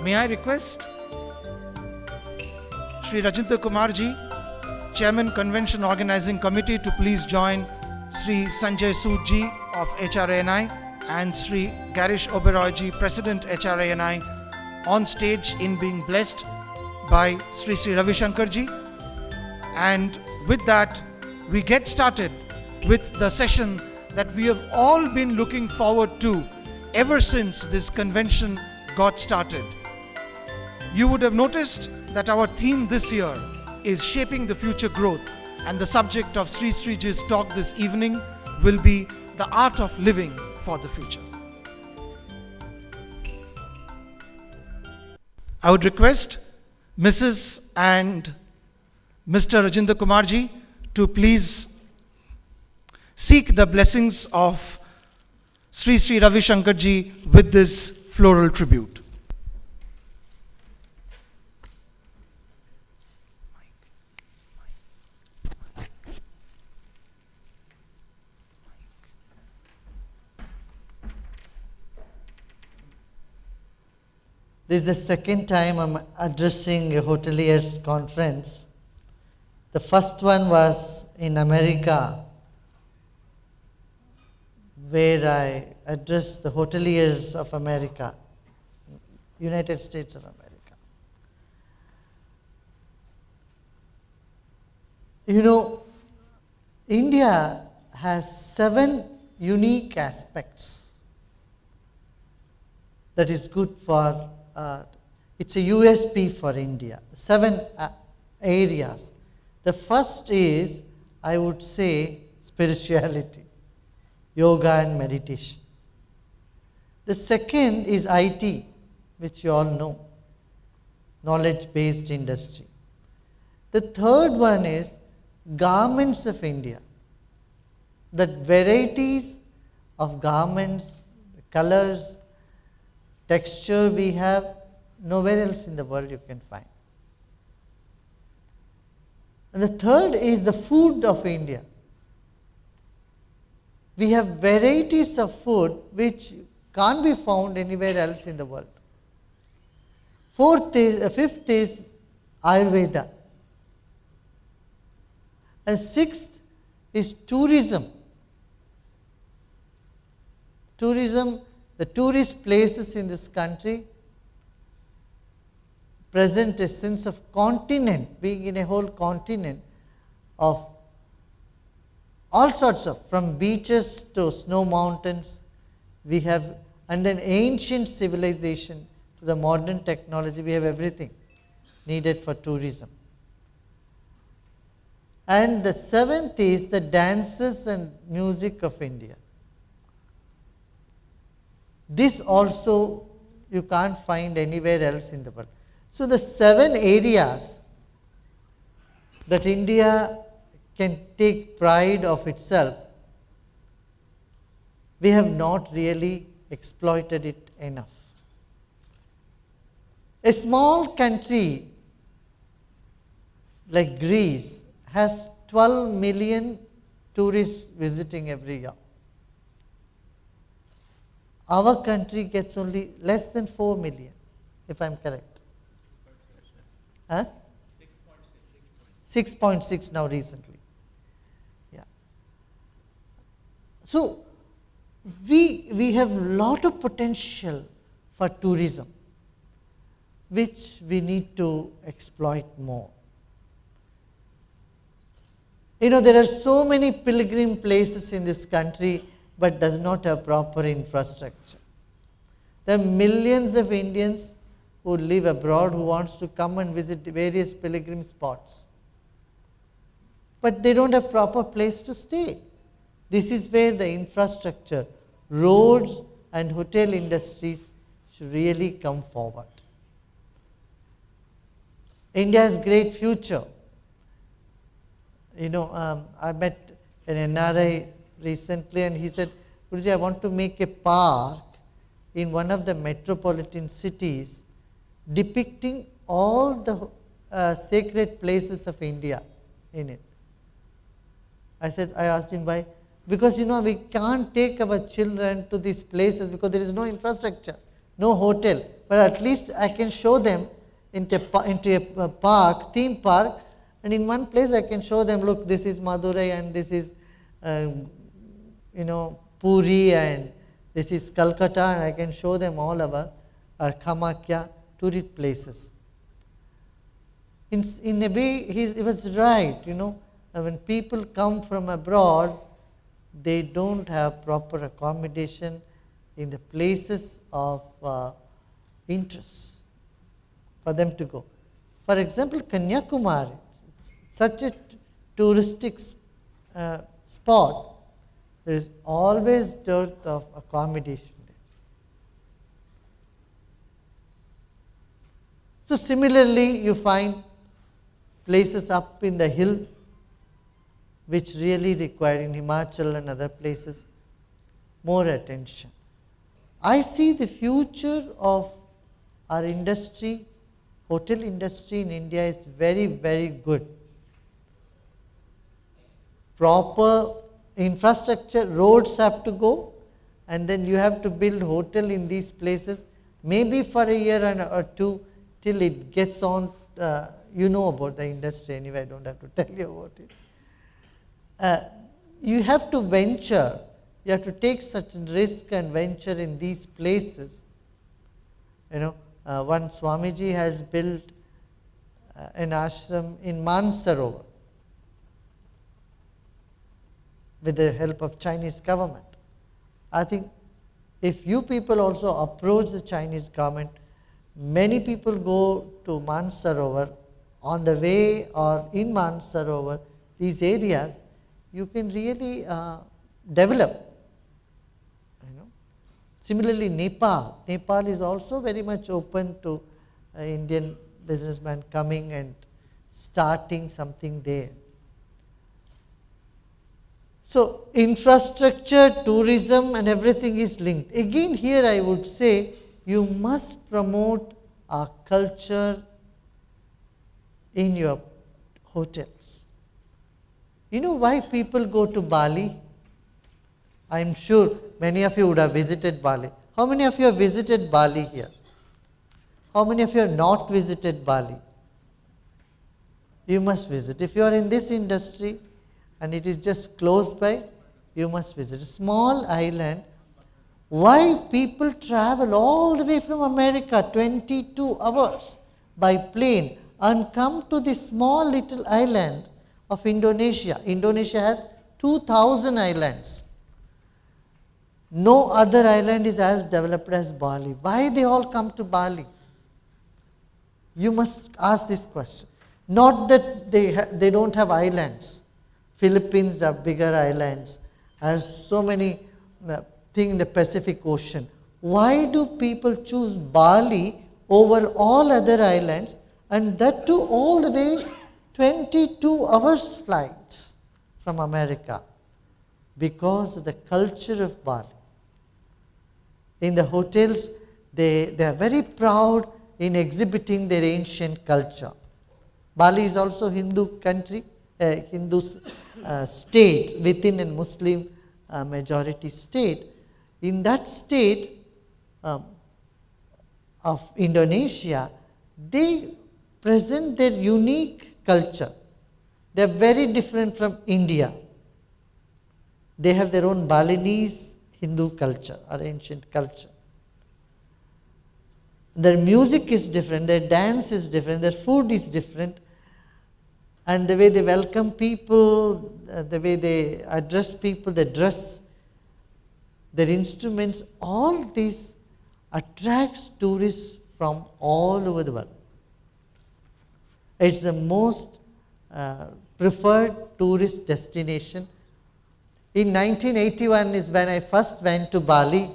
May I request Shri Rajendra Kumar ji, Chairman Convention Organizing Committee, to please join Shri Sanjay Sood ji of HRANI and Shri Garish Oberoi ji, President HRANI, on stage in being blessed by Sri Sri Ravi Shankar ji. And with that, we get started with the session that we have all been looking forward to ever since this convention got started. You would have noticed that our theme this year is Shaping the Future Growth, and the subject of Sri Sri Ji's talk this evening will be the art of living for the future. I would request Mrs. and Mr. Rajendra Kumar ji to please seek the blessings of Sri Sri Ravi Shankar ji with this floral tribute. This is the second time I'm addressing a hoteliers conference. The first one was in America, where I addressed the hoteliers of America, United States of America. You know, India has 7 unique aspects that is good for it's a USP for India, 7 areas. The first is, I would say, spirituality, yoga and meditation. The second is IT, which you all know, knowledge-based industry. The third one is garments of India, the varieties of garments, the colors, texture we have, nowhere else in the world you can find. And the third is the food of India. We have varieties of food which can't be found anywhere else in the world. Fifth is Ayurveda. And sixth is tourism. Tourism, the tourist places in this country present a sense of continent, being in a whole continent of all sorts of, from beaches to snow mountains, we have, and then ancient civilization to the modern technology, we have everything needed for tourism. And the seventh is the dances and music of India. This also you can't find anywhere else in the world. So the 7 areas that India can take pride of itself, we have not really exploited it enough. A small country like Greece has 12 million tourists visiting every year. Our country gets only less than 4 million, if I am correct. 6.6 now recently. Yeah. So we have a lot of potential for tourism, which we need to exploit more. You know, there are so many pilgrim places in this country, but does not have proper infrastructure. There are millions of Indians who live abroad who wants to come and visit various pilgrim spots, but they don't have proper place to stay. This is where the infrastructure, roads and hotel industries should really come forward. India has great future. You know, I met an NRI recently and he said, Guruji, I want to make a park in one of the metropolitan cities depicting all the sacred places of India in it. I asked him why. Because, you know, we can't take our children to these places because there is no infrastructure. no hotel, but at least I can show them into a park, theme park, and in one place I can show them, look, this is Madurai and this is Puri and this is Calcutta, and I can show them all our Kamakya tourist places. In a way, he was right, when people come from abroad, they don't have proper accommodation in the places of interest for them to go. For example, Kanyakumari, such a touristic spot, there is always dearth of accommodation there. So similarly, you find places up in the hill which really require, in Himachal and other places, more attention. I see the future of our industry, hotel industry in India is very, very good. Proper infrastructure, roads have to go, and then you have to build hotel in these places, maybe for a year or two, till it gets on. You know about the industry anyway, I don't have to tell you about it. You have to venture, you have to take such risk and venture in these places. One Swamiji has built an ashram in Mansarovar with the help of Chinese government. I think if you people also approach the Chinese government, many people go to Mansarovar, on the way or in Mansarovar, these areas, you can really develop. Similarly, Nepal is also very much open to Indian businessmen coming and starting something there. So, infrastructure, tourism and everything is linked. Again, here I would say you must promote our culture in your hotels. You know why people go to Bali? I am sure many of you would have visited Bali. How many of you have visited Bali here? How many of you have not visited Bali? You must visit. If you are in this industry and it is just close by, you must visit. A small island. Why people travel all the way from America, 22 hours by plane, and come to this small little island of Indonesia. Indonesia has 2,000 islands. No other island is as developed as Bali. Why they all come to Bali? You must ask this question. Not that they don't have islands. Philippines have bigger islands, has so many things in the Pacific Ocean. Why do people choose Bali over all other islands, and that too all the way 22 hours flight from America? Because of the culture of Bali. In the hotels, they are very proud in exhibiting their ancient culture. Bali is also Hindu country, Hindu state within a Muslim majority state. In that state of Indonesia, they present their unique culture. They are very different from India. They have their own Balinese Hindu culture or ancient culture. Their music is different, their dance is different, their food is different, and the way they welcome people, the way they address people, their dress, their instruments, all this attracts tourists from all over the world. It's the most preferred tourist destination. In 1981 is when I first went to Bali.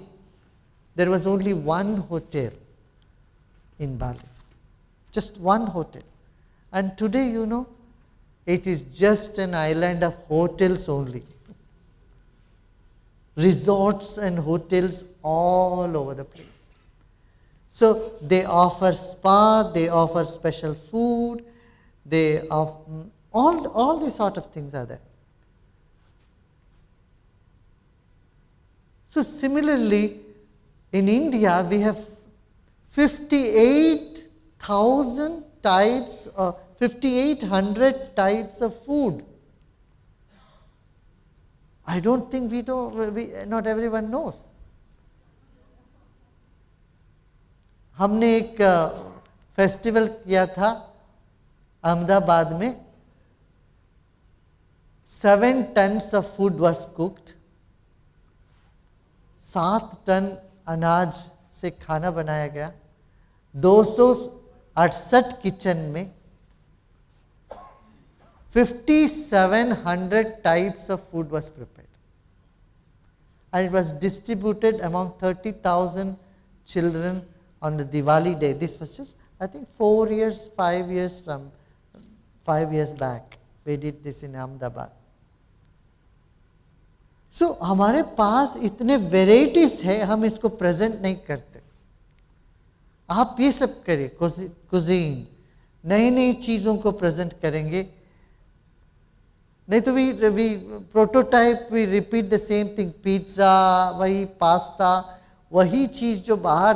There was only one hotel in Bali, just one hotel. And today, you know, it is just an island of hotels only. Resorts and hotels all over the place. So they offer spa, they offer special food, they offer all these sort of things are there. So similarly, in India we have 58,000 types, 5,800 types of food. I don't think not everyone knows. हमने एक festival किया था अहमदाबाद में. 7 tons of food was cooked. 7 ton अनाज से खाना बनाया गया. 268 किचन में 5,700 types of food was prepared. And it was distributed among 30,000 children on the Diwali day. This was just, I think, 5 years back. We did this in Ahmedabad. So, हमारे पास इतने varieties है, हम इसको प्रेजेंट नहीं करते. आप ये सब करिए, कुजीन, नई नई चीज़ों को प्रेजेंट करेंगे. नहीं तो we prototype, we repeat the same thing. Pizza, वही पास्ता, वही चीज़ जो बाहर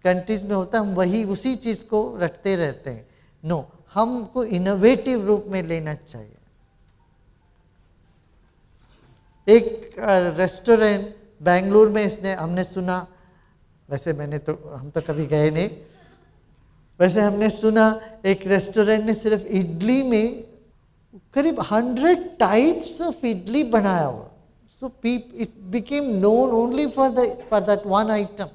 कंट्रीज में होता है, हम वही उसी चीज़ को रखते रहते हैं. नो, हमको इनोवेटिव रूप में लेना चाहिए. एक रेस्टोरेंट बेंगलुरु में हमने सुना, वैसे हम तो कभी गए नहीं, वैसे हमने सुना एक रेस्टोरेंट ने सिर्फ इडली में करीब 100 टाइप्स ऑफ इडली बनाया हुआ. So it became known only for that one item.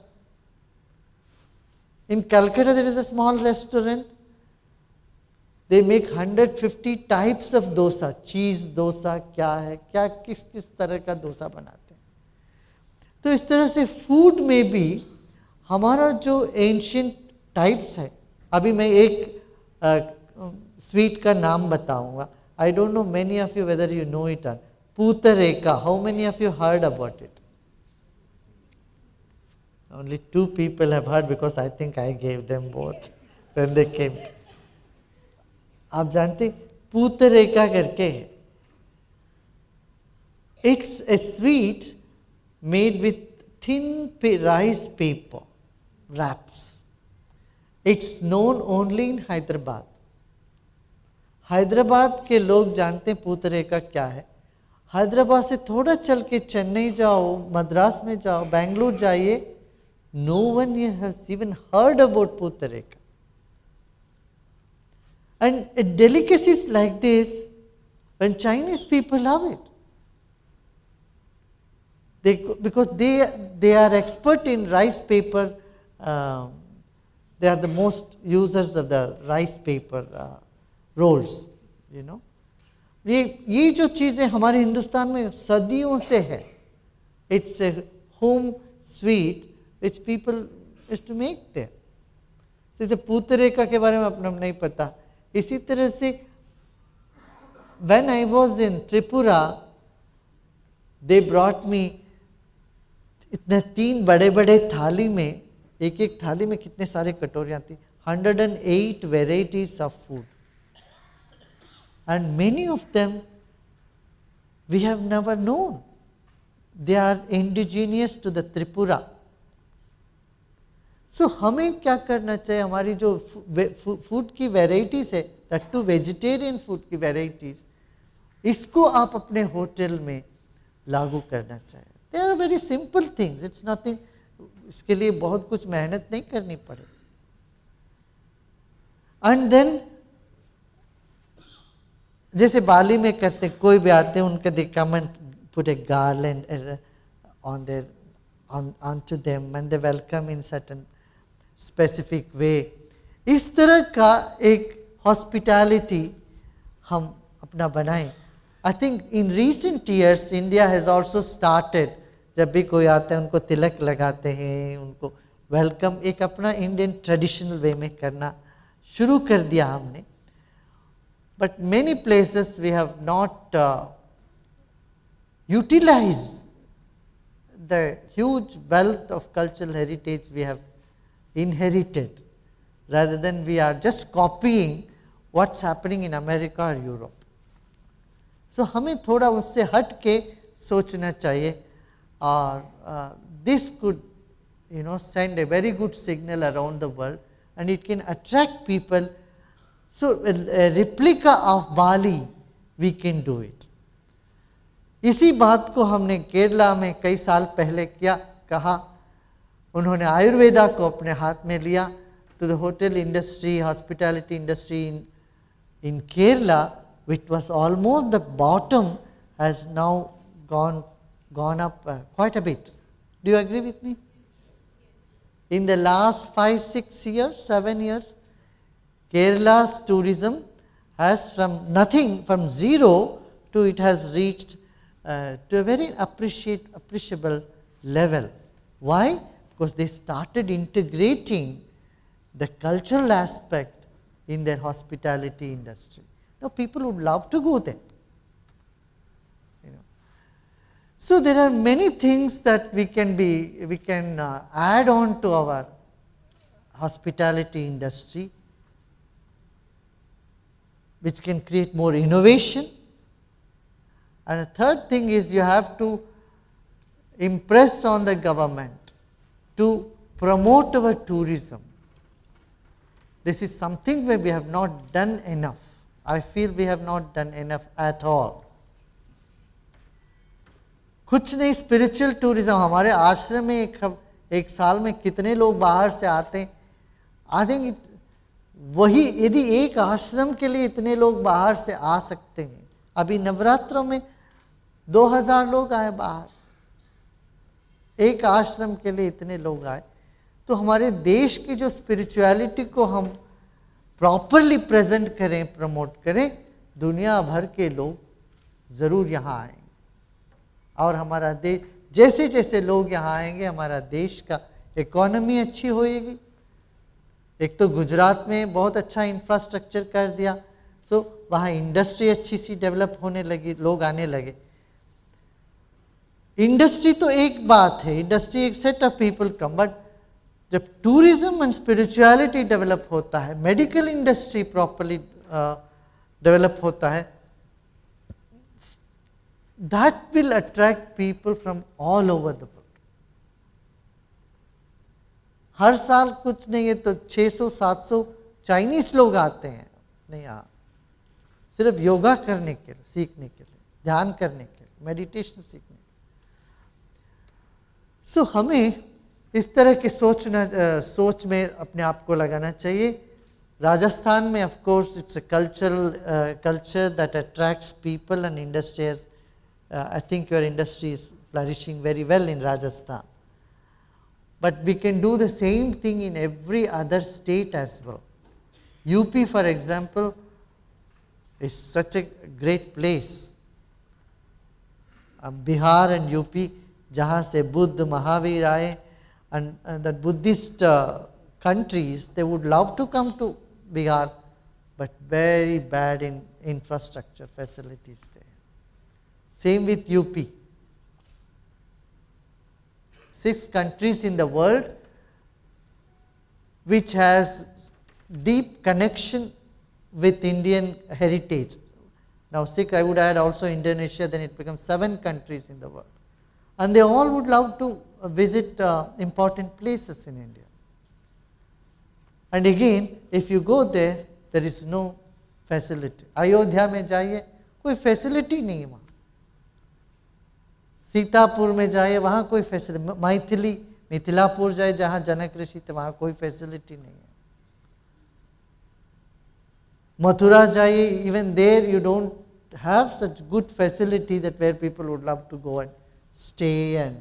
In Calcutta there is a small restaurant. They make 150 types of dosa. Cheese dosa क्या है, क्या किस किस तरह का डोसा बनाते हैं. तो इस तरह से फूड में भी हमारा जो एंशियंट टाइप्स है. अभी मैं एक स्वीट का नाम बताऊंगा. I don't know many of you whether you know it or. Pootareka. How many of you heard about it? Only 2 people have heard because I think I gave them both when they came. आप जानते पूतरेका करके है. It's a sweet made with thin rice paper wraps. It's known only in Hyderabad. Hyderabad के लोग जानते हैं पूतरेका क्या है. हैदराबाद से थोड़ा चल के चेन्नई जाओ, मद्रास में जाओ, बेंगलुरु जाइए, no one has even heard about पूतरेका. And delicacies like this, when Chinese people love it, because they are expert in rice paper. They are the most users of the rice paper rolls, you know. ये जो चीज़ें हमारे हिंदुस्तान में सदियों से है. It's a home sweet which people used to make there. जैसे पूतरेका के बारे में अपना नहीं पता. इसी तरह से when I was in Tripura, they brought me इतने 3 बड़े बड़े थाली में, एक एक थाली में कितने सारे कटोरियाँ थी. 108 varieties of food. And many of them we have never known. They are indigenous to the Tripura. So हमें क्या करना चाहिए, हमारी जो फूड की वेराइटीज़ है, दैट टू वेजिटेरियन फूड की वेराइटीज़, इसको आप अपने होटल में लागू करना चाहिए. They are very simple things. It's nothing, इसके लिए बहुत कुछ मेहनत नहीं करनी पड़े. एंड देन जैसे बाली में करते, कोई भी आते हैं उनके, they come and put a garland on there onto them and they welcome in certain specific way. इस तरह का एक हॉस्पिटैलिटी हम अपना बनाएं. I think in recent years India has also started, जब भी कोई आता है उनको तिलक लगाते हैं, उनको वेलकम एक अपना इंडियन ट्रेडिशनल वे में करना शुरू कर दिया हमने. But many places we have not utilised the huge wealth of cultural heritage we have inherited, rather than we are just copying what's happening in America or Europe. So हमें थोड़ा उससे हट के सोचना चाहिए. और this could send a very good signal around the world, and it can attract people. So, a replica of Bali, we can do it. इसी बात को हमने केरला में कई साल पहले कहा, उन्होंने आयुर्वेदा को अपने हाथ में लिया. तो the hotel industry, hospitality industry in Kerala, which was almost the bottom, has now gone up quite a bit. Do you agree with me? In the last 5, 6 years, 7 years, Kerala's tourism has from nothing, from zero to it has reached to a very appreciable level. Why? Because they started integrating the cultural aspect in their hospitality industry. Now people would love to go there. So there are many things that we can add on to our hospitality industry, which can create more innovation. And the third thing is you have to impress on the government to promote our tourism. This is something where we have not done enough. I feel we have not done enough at all. कुछ नहीं, spiritual tourism. हमारे आश्रम में एक साल में कितने लोग बाहर से आते हैं. आई थिंक वही, यदि एक आश्रम के लिए इतने लोग बाहर से आ सकते हैं. अभी नवरात्रों में 2000 लोग आए बाहर, एक आश्रम के लिए इतने लोग आए. तो हमारे देश की जो स्पिरिचुअलिटी को हम प्रॉपरली प्रेजेंट करें, प्रमोट करें, दुनिया भर के लोग ज़रूर यहाँ आएंगे. और हमारा देश, जैसे जैसे लोग यहाँ आएंगे, हमारा देश का इकोनॉमी अच्छी होएगी. एक तो गुजरात में बहुत अच्छा इंफ्रास्ट्रक्चर कर दिया, सो वहाँ इंडस्ट्री अच्छी सी डेवलप होने लगी, लोग आने लगे. इंडस्ट्री तो एक बात है, इंडस्ट्री एक set of people come, but जब टूरिज्म एंड स्पिरिचुअलिटी डेवलप होता है, मेडिकल इंडस्ट्री प्रॉपरली डेवलप होता है, that will attract people from all over the world. हर साल कुछ नहीं है तो 600-700 चाइनीज लोग आते हैं नहीं यहाँ, सिर्फ योगा करने के लिए, सीखने के लिए, ध्यान करने के लिए, मेडिटेशन सीखने के लिए. सो हमें इस तरह के सोच में अपने आप को लगाना चाहिए. राजस्थान में of course it's a culture that attracts people and industry has, I think your industry is flourishing very well in Rajasthan. But we can do the same thing in every other state as well. UP, for example, is such a great place. Bihar and UP, जहाँ से बुद्ध महावीर आए, and the Buddhist countries, they would love to come to Bihar, but very bad in infrastructure facilities there. Same with UP. 6 countries in the world which has deep connection with Indian heritage. Now 6, I would add also Indonesia, then it becomes 7 countries in the world. And they all would love to visit important places in India. And again, if you go there, there is no facility. Ayodhya में जाइए, कोई facility नहीं है वहाँ. सीतापुर में जाए, वहाँ कोई फैसिलिटी, मिथिलापुर जाए जहाँ जनक ऋषि थे, वहाँ कोई फैसिलिटी नहीं है. मथुरा जाइए, even there you don't have such good facility that where people would love to go and stay. And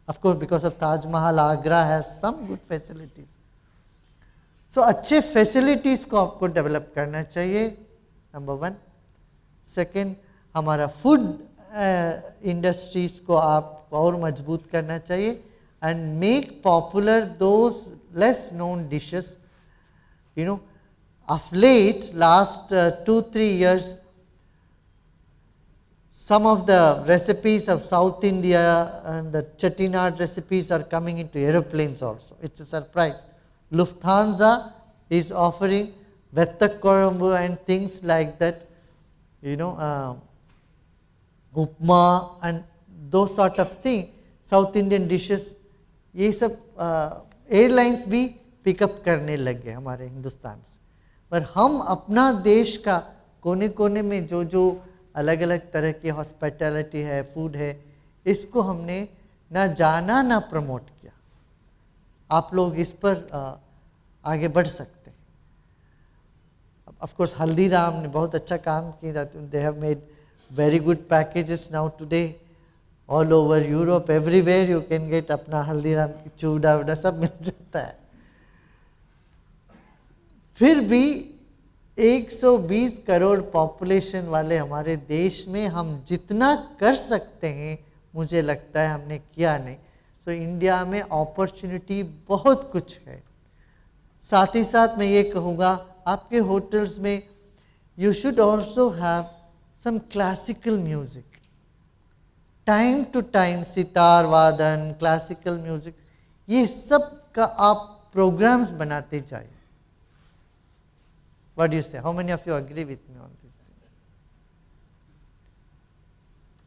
of course because of Taj Mahal, Agra has some good facilities. So अच्छे फैसिलिटीज को आपको डेवलप करना चाहिए, नंबर 1. सेकेंड, हमारा food industries को आप और मजबूत करना चाहिए and make popular those less known dishes. You know, of late last 2-3 years, some of the recipes of South India and the Chettinad recipes are coming into aeroplanes also. It's a surprise. Lufthansa is offering Vettakkolambu and things like that, you know, upma and those sort of things, South Indian dishes ये सब airlines भी pickup करने लग गए हमारे हिंदुस्तान से। पर हम अपना देश का कोने कोने में जो जो अलग अलग तरह की हॉस्पिटैलिटी है, फूड है, इसको हमने ना जाना ना प्रमोट किया। आप लोग इस पर आगे बढ़ सकते हैं। ऑफ कोर्स हल्दीराम ने बहुत अच्छा काम किया, they have made very good packages now today all over Europe, everywhere you can get अपना हल्दीराम की चूड़ा वूड़ा सब मिल जाता है। फिर भी 120 करोड़ पॉपुलेशन वाले हमारे देश में हम जितना कर सकते हैं मुझे लगता है हमने किया नहीं। सो इंडिया में अपॉर्चुनिटी बहुत कुछ है। साथ ही साथ मैं ये कहूँगा आपके होटल्स में you should also have some classical music, time to time sitar वादन, क्लासिकल म्यूजिक, ये सब का आप प्रोग्राम्स बनाते जाइए। What do you say? How many of you agree with me on this thing?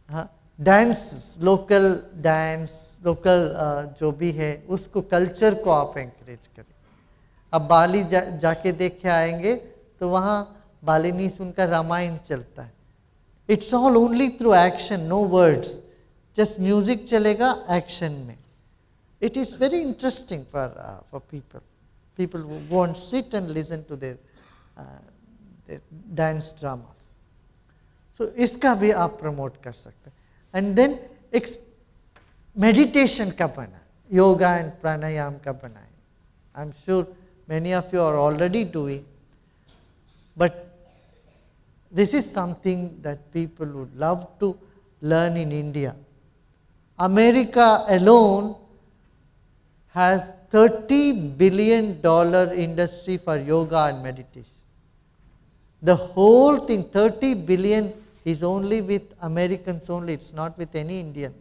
हाँ, डांस, लोकल जो भी है उसको, कल्चर को आप एंकरेज करें। अब बाली जाके देख के आएंगे तो वहाँ बालिनीस उनका रामायण चलता है। It's all only through action, no words, just music चलेगा एक्शन में। It is very interesting for people who won't sit and listen to their dance dramas. So इसका भी आप प्रमोट कर सकते हैं। एंड देन एक मेडिटेशन का बना, योगा एंड प्राणायाम का बनाए। I am sure many of you are already doing, but this is something that people would love to learn in India. America alone has $30 billion industry for yoga and meditation. The whole thing, 30 billion, is only with Americans only, it's not with any Indian.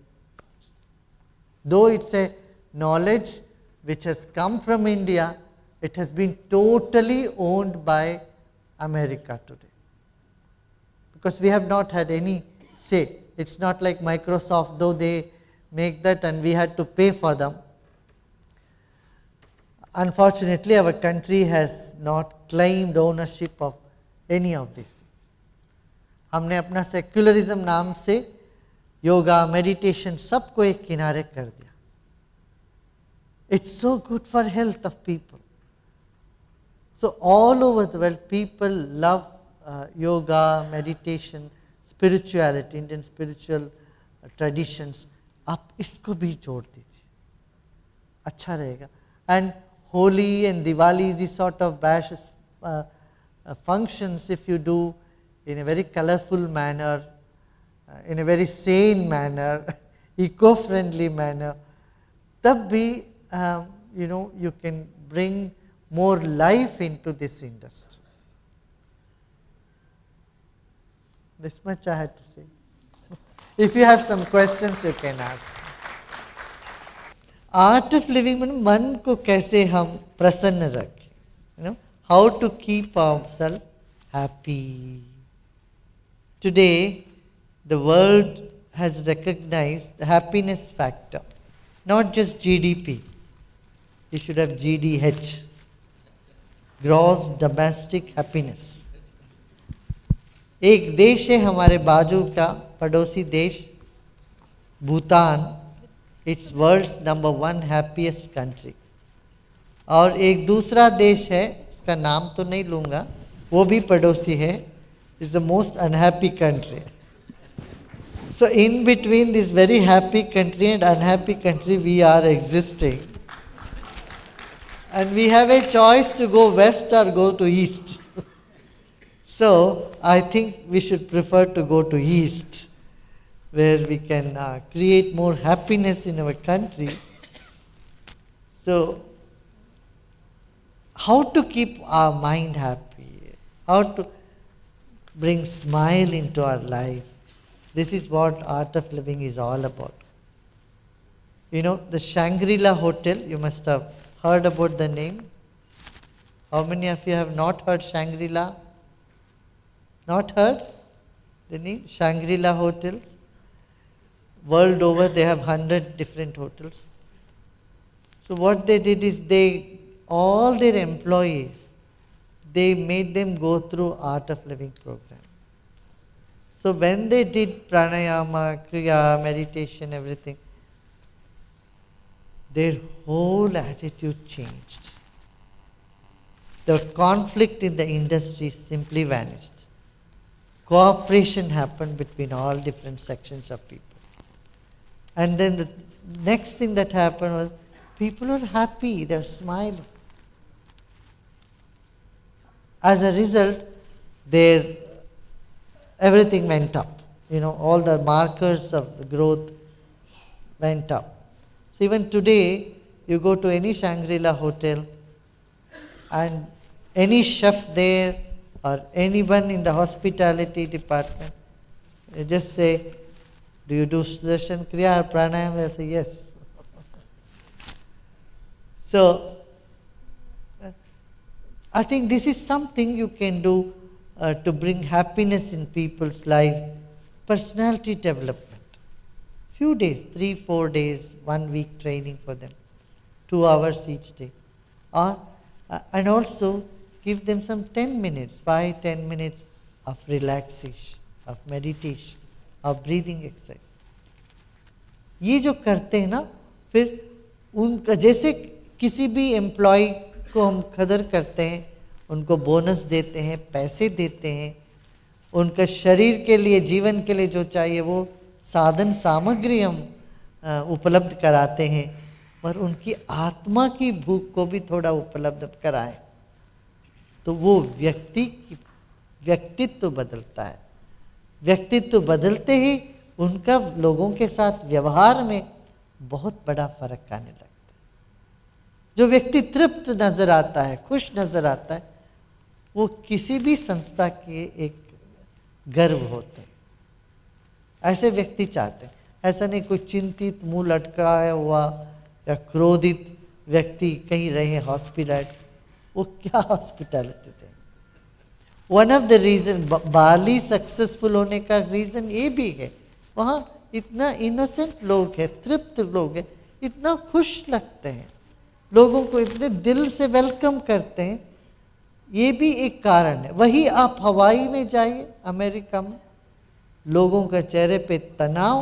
Though it's a knowledge which has come from India, it has been totally owned by America today. Because we have not had any say. It's not like Microsoft, though they make that and we had to pay for them. Unfortunately, our country has not claimed ownership of any of these things. हमने अपना secularism नाम से yoga, meditation सबको एक किनारे कर दिया। It's so good for health of people. So all over the world, people love yoga, meditation, spirituality, Indian spiritual traditions. आप इसको भी जोड़ दीजिए, अच्छा रहेगा। And Holi and Diwali, these sort of bashes, functions, if you do in a very colorful manner, in a very sane manner, eco-friendly manner, तब भी you can bring more life into this industry. This much I had to say. If you have some questions, you can ask. Art of living में मन को कैसे हम प्रसन्न रखें, how to keep ourselves happy. Today the world has recognised the happiness factor, not just GDP, you should have GDH, gross domestic happiness. एक देश है हमारे बाजू का पड़ोसी देश Bhutan, it's world's number 1 happiest country. और एक दूसरा देश है, उसका नाम तो नहीं लूँगा, वो भी पड़ोसी है, it's the most unhappy country. So in between this very happy country and unhappy country we are existing, and we have a choice to go west और go to east. So I think we should prefer to go to east, where we can create more happiness in our country. So how to keep our mind happy, how to bring smile into our life, this is what Art of Living is all about. You know, the Shangri-La Hotel, you must have heard about the name. How many of you have not heard Shangri-La? Not heard the name? Shangri-La hotels. World over they have 100 different hotels. So what they did is all their employees, they made them go through Art of Living program. So when they did pranayama, kriya, meditation, everything, their whole attitude changed. The conflict in the industry simply vanished. Cooperation happened between all different sections of people. And then the next thing that happened was people were happy, they were smiling. As a result, everything went up. All the markers of the growth went up. So even today, you go to any Shangri-La hotel and any chef there or anyone in the hospitality department, you just say, do you do Sudarshan Kriya or Pranayama? They say, yes. So, I think this is something you can do to bring happiness in people's life. Personality development. Few days, 3-4 days, 1 week training for them, 2 hours each day. And also give them some 10 minutes, 5-10 minutes of relaxation, of meditation, of breathing exercise. ये जो करते हैं ना, फिर उनका जैसे किसी भी एम्प्लॉय को हम कदर करते हैं, उनको बोनस देते हैं, पैसे देते हैं, उनका शरीर के लिए, जीवन के लिए जो चाहिए वो साधन सामग्री हम उपलब्ध कराते हैं, पर उनकी आत्मा की भूख को भी थोड़ा उपलब्ध कराएं, तो वो व्यक्तित्व बदलता है। व्यक्तित्व बदलते ही उनका लोगों के साथ व्यवहार में बहुत बड़ा फर्क आने लगता है। जो व्यक्ति तृप्त नजर आता है, खुश नजर आता है, वो किसी भी संस्था के एक गर्व होते हैं। ऐसे व्यक्ति चाहते हैं, ऐसा नहीं कोई चिंतित, मुंह लटकाया हुआ या क्रोधित व्यक्ति कहीं रहे हॉस्पिटलिटी, वो क्या हॉस्पिटलिटी देंगे। One of the reason Bali successful होने का रीजन ये भी है, वहाँ इतना इनोसेंट लोग हैं, तृप्त लोग हैं, इतना खुश लगते हैं, लोगों को इतने दिल से वेलकम करते हैं, ये भी एक कारण है। वही आप हवाई में जाइए, अमेरिका में, लोगों के चेहरे पे तनाव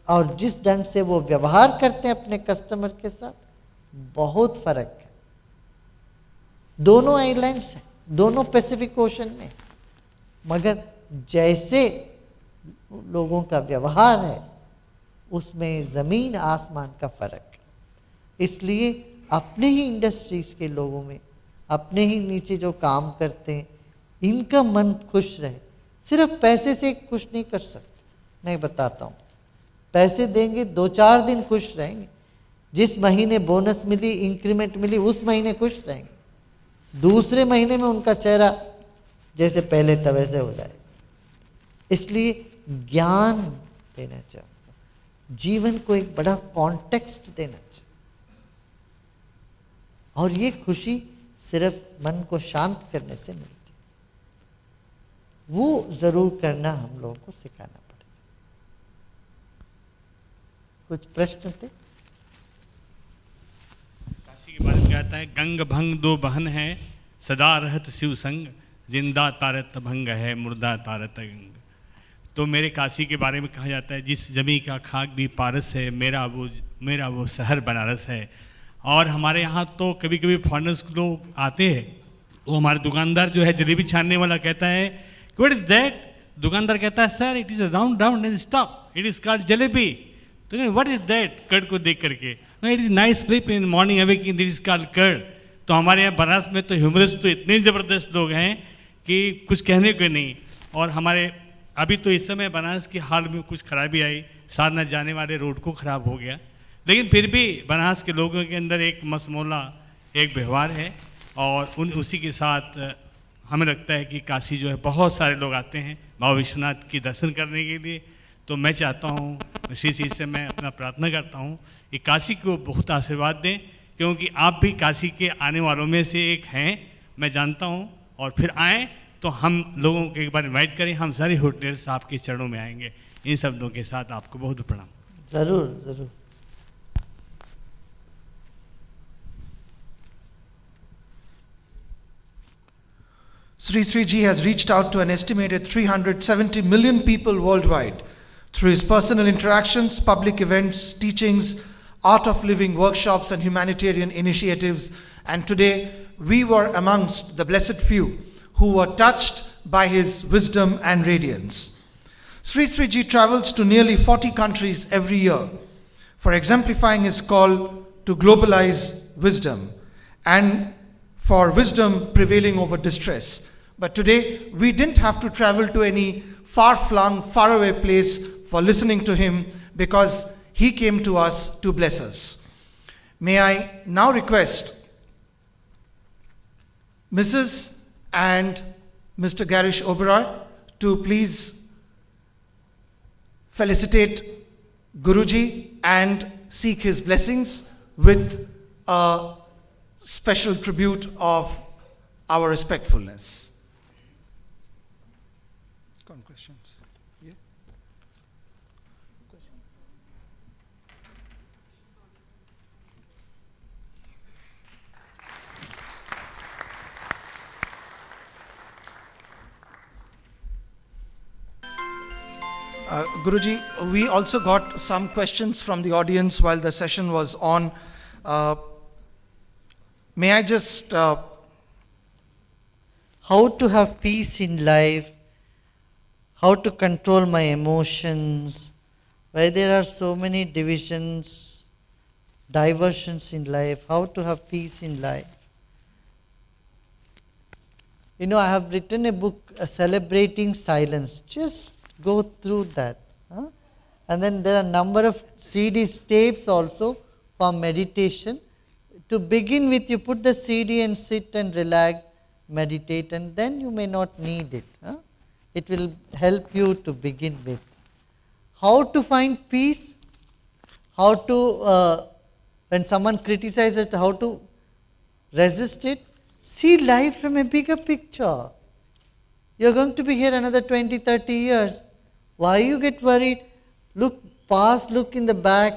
और जिस ढंग से वो व्यवहार करते हैं अपने कस्टमर के साथ, बहुत फर्क है। दोनों आइलैंड्स हैं, दोनों पैसिफिक ओशन में, मगर जैसे लोगों का व्यवहार है उसमें ज़मीन आसमान का फर्क है। इसलिए अपने ही इंडस्ट्रीज के लोगों में, अपने ही नीचे जो काम करते हैं, इनका मन खुश रहे। सिर्फ पैसे से खुश नहीं कर सकते, मैं बताता हूँ। पैसे देंगे, 2-4 दिन खुश रहेंगे, जिस महीने बोनस मिली, इंक्रीमेंट मिली, उस महीने खुश रहेंगे, दूसरे महीने में उनका चेहरा जैसे पहले था वैसे हो जाए। इसलिए ज्ञान देना चाहिए, जीवन को एक बड़ा कॉन्टेक्स्ट देना चाहिए, और ये खुशी सिर्फ मन को शांत करने से मिलती, वो जरूर करना हम लोगों को सिखाना पड़ेगा। कुछ प्रश्न थे? काशी के बारे में कहता है, गंग भंग 2 बहन है, सदा रहत शिव संग, जिंदा तारत भंग है, मुर्दा तारत गंग। तो मेरे काशी के बारे में कहा जाता है, जिस जमी का खाक भी पारस है, मेरा वो शहर बनारस है। और हमारे यहाँ तो कभी कभी फॉरेनर्स लोग आते हैं, वो हमारे दुकानदार जो है जलेबी छानने वाला कहता है, व्हाट इज दैट? दुकानदार कहता है, sir it is round round and stop, it is called jalebi. तो व्हाट इज दैट? कर्ड को देख करके, it is nice sleep in morning awakening, this is called curd. तो हमारे यहाँ बनारस में तो ह्यूमरस तो इतने ज़बरदस्त लोग हैं कि कुछ कहने को नहीं। और हमारे अभी तो इस समय बनारस की हाल में कुछ खराबी आई, सारनाथ जाने वाले रोड को ख़राब हो गया, लेकिन फिर भी बनारस के लोगों के अंदर एक मसमोला एक व्यवहार है, और उसी के साथ हमें लगता है कि काशी जो है बहुत सारे लोग आते हैं बाबा विश्वनाथ की दर्शन करने के लिए। तो मैं चाहता हूँ, श्री चीज़ से मैं अपना प्रार्थना करता हूँ कि काशी को बहुत आशीर्वाद दें, क्योंकि आप भी काशी के आने वालों में से एक हैं, मैं जानता हूँ। और फिर आएँ तो हम लोगों को एक बार इनवाइट करें, हम सारे होटल्स आपके चरणों में आएंगे। इन शब्दों के साथ आपको बहुत प्रणाम। ज़रूर ज़रूर। Sri Sri Ji has reached out to an estimated 370 million people worldwide through his personal interactions, public events, teachings, art of living workshops, and humanitarian initiatives. And today, we were amongst the blessed few who were touched by his wisdom and radiance. Sri Sri Ji travels to nearly 40 countries every year for exemplifying his call to globalize wisdom and for wisdom prevailing over distress. But today, we didn't have to travel to any far-flung, faraway place for listening to him because he came to us to bless us. May I now request Mrs. and Mr. Garish Oberoi to please felicitate Guruji and seek his blessings with a special tribute of our respectfulness. Questions? Yeah. Guruji, we also got some questions from the audience while the session was on. May I just... How to have peace in life, how to control my emotions, why there are so many divisions, diversions in life, how to have peace in life. You know, I have written a book, Celebrating Silence. Just go through that. And then there are a number of CDs, tapes also for meditation. To begin with, you put the CD and sit and relax, meditate, and then you may not need it. It will help you to begin with. How to find peace? How to, when someone criticizes, how to resist it? See life from a bigger picture. You are going to be here another 20, 30 years. Why you get worried? Look past, look in the back.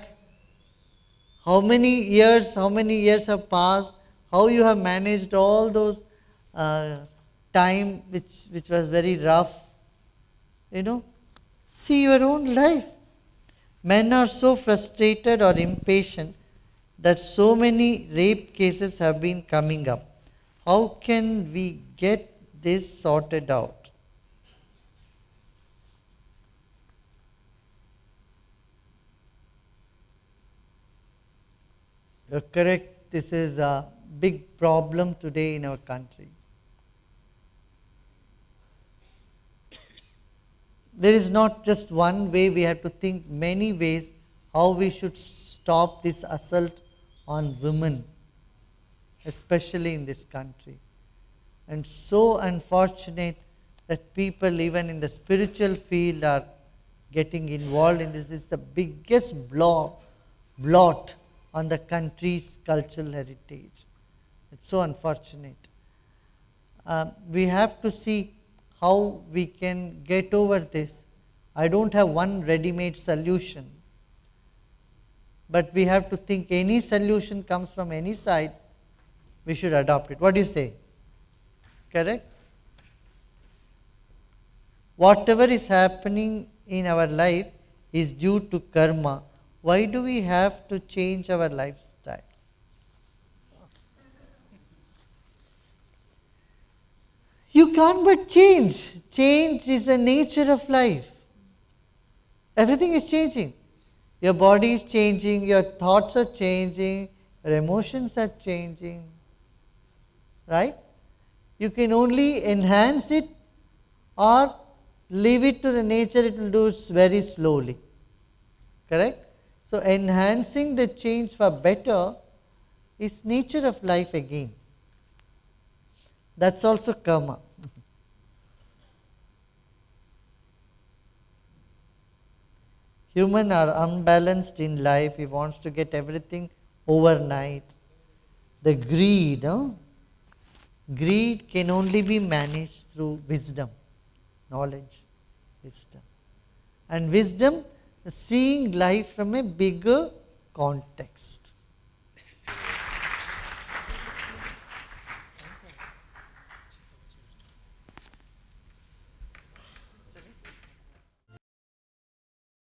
How many years have passed? How you have managed all those time which was very rough. You know, see your own life. Men are so frustrated or impatient that so many rape cases have been coming up. How can we get this sorted out? You're correct. This is a big problem today in our country. There is not just one way, we have to think many ways how we should stop this assault on women, especially in this country. And so unfortunate that people even in the spiritual field are getting involved in this. This is the biggest blot on the country's cultural heritage. It's so unfortunate. We have to see how we can get over this. I don't have one ready-made solution, but we have to think any solution comes from any side, we should adopt it. What do you say? Correct? Whatever is happening in our life is due to karma. Why do we have to change our lifestyle? You can't but change. Change is the nature of life. Everything is changing. Your body is changing, your thoughts are changing, your emotions are changing. Right? You can only enhance it or leave it to the nature, it will do it very slowly. Correct? So enhancing the change for better is nature of life again. That's also karma. Humans are unbalanced in life. He wants to get everything overnight. The greed, greed can only be managed through wisdom, knowledge, wisdom. And wisdom, seeing life from a bigger context.